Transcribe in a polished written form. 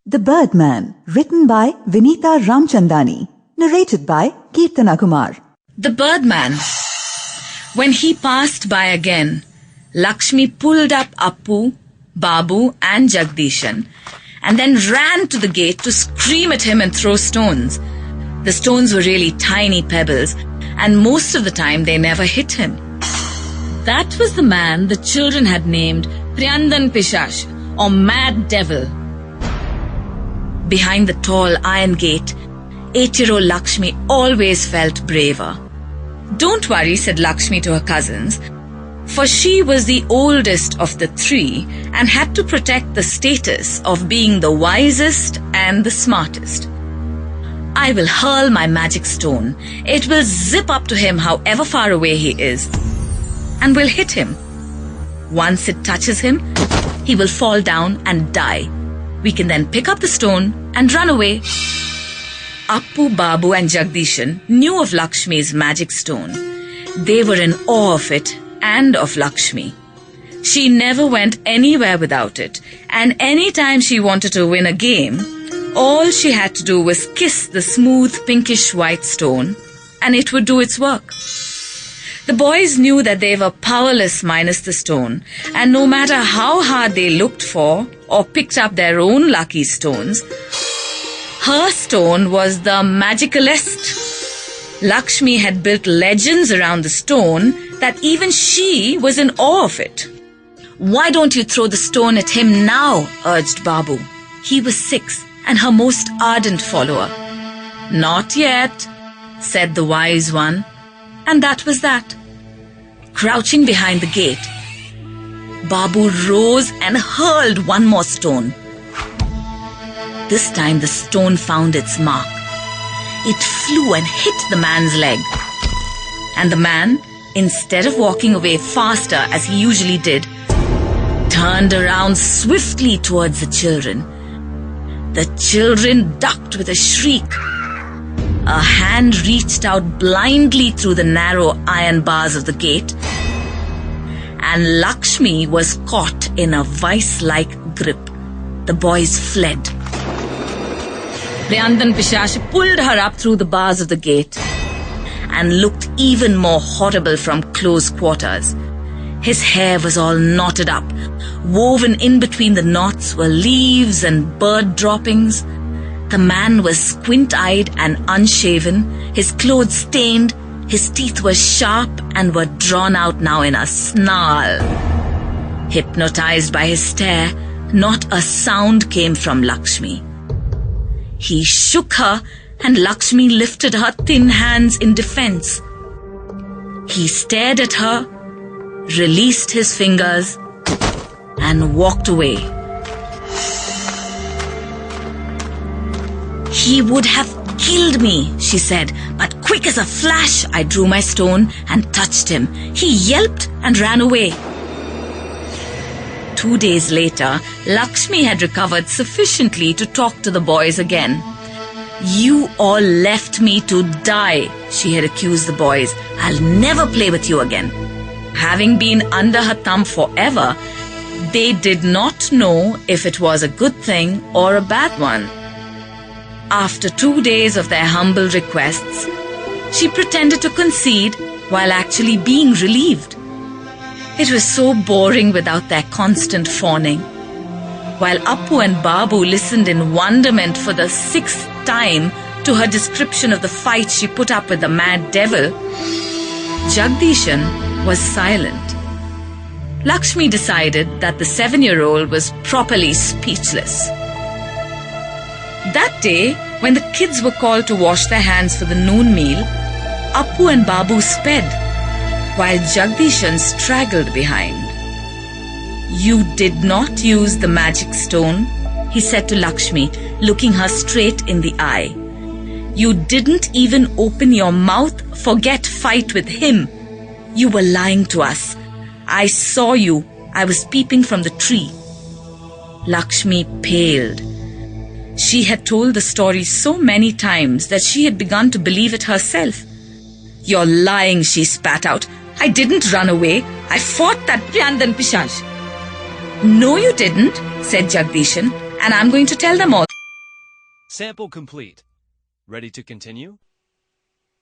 The Birdman, written by Vinita Ramchandani, narrated by Kirtana Kumar. The Birdman. When he passed by again, Lakshmi pulled up Appu, Babu and Jagdishan and then ran to the gate to scream at him and throw stones. The stones were really tiny pebbles and most of the time they never hit him. That was the man the children had named Priyandan Pishash, or Mad Devil. Behind the tall iron gate, 8-year-old Lakshmi always felt braver. Don't worry, said Lakshmi to her cousins, for she was the oldest of the three and had to protect the status of being the wisest and the smartest. I will hurl my magic stone. It will zip up to him however far away he is and will hit him. Once it touches him, he will fall down and die. We can then pick up the stone and run away. Appu, Babu and Jagdishan knew of Lakshmi's magic stone. They were in awe of it and of Lakshmi. She never went anywhere without it, and any time she wanted to win a game, all she had to do was kiss the smooth pinkish white stone and it would do its work. The boys knew that they were powerless minus the stone, and no matter how hard they looked for or picked up their own lucky stones, her stone was the magicalest. Lakshmi had built legends around the stone that even she was in awe of it. Why don't you throw the stone at him now? Urged Babu. He was 6 and her most ardent follower. Not yet, said the wise one. And that was that. Crouching behind the gate, Babu rose and hurled one more stone. This time the stone found its mark. It flew and hit the man's leg. And the man, instead of walking away faster as he usually did, turned around swiftly towards the children. The children ducked with a shriek. A hand reached out blindly through the narrow iron bars of the gate, and Lakshmi was caught in a vice-like grip. The boys fled. Priyandan Pishash pulled her up through the bars of the gate and looked even more horrible from close quarters. His hair was all knotted up. Woven in between the knots were leaves and bird droppings. The man was squint-eyed and unshaven, his clothes stained, his teeth were sharp and were drawn out now in a snarl. Hypnotized by his stare, not a sound came from Lakshmi. He shook her and Lakshmi lifted her thin hands in defense. He stared at her, released his fingers, and walked away. He would have killed me, she said, but quick as a flash, I drew my stone and touched him. He yelped and ran away. 2 days later, Lakshmi had recovered sufficiently to talk to the boys again. You all left me to die, she had accused the boys. I'll never play with you again. Having been under her thumb forever, they did not know if it was a good thing or a bad one. After 2 days of their humble requests, she pretended to concede while actually being relieved. It was so boring without their constant fawning. While Appu and Babu listened in wonderment for the 6th time to her description of the fight she put up with the mad devil, Jagdishan was silent. Lakshmi decided that the 7-year-old was properly speechless. That day, when the kids were called to wash their hands for the noon meal, Appu and Babu sped, while Jagdishan straggled behind. You did not use the magic stone, he said to Lakshmi, looking her straight in the eye. You didn't even open your mouth, forget fight with him. You were lying to us. I saw you. I was peeping from the tree. Lakshmi paled. She had told the story so many times that she had begun to believe it herself. You're lying, she spat out. I didn't run away. I fought that Priyandan Pishash. No, you didn't, said Jagdishan, and I'm going to tell them all. Sample complete. Ready to continue?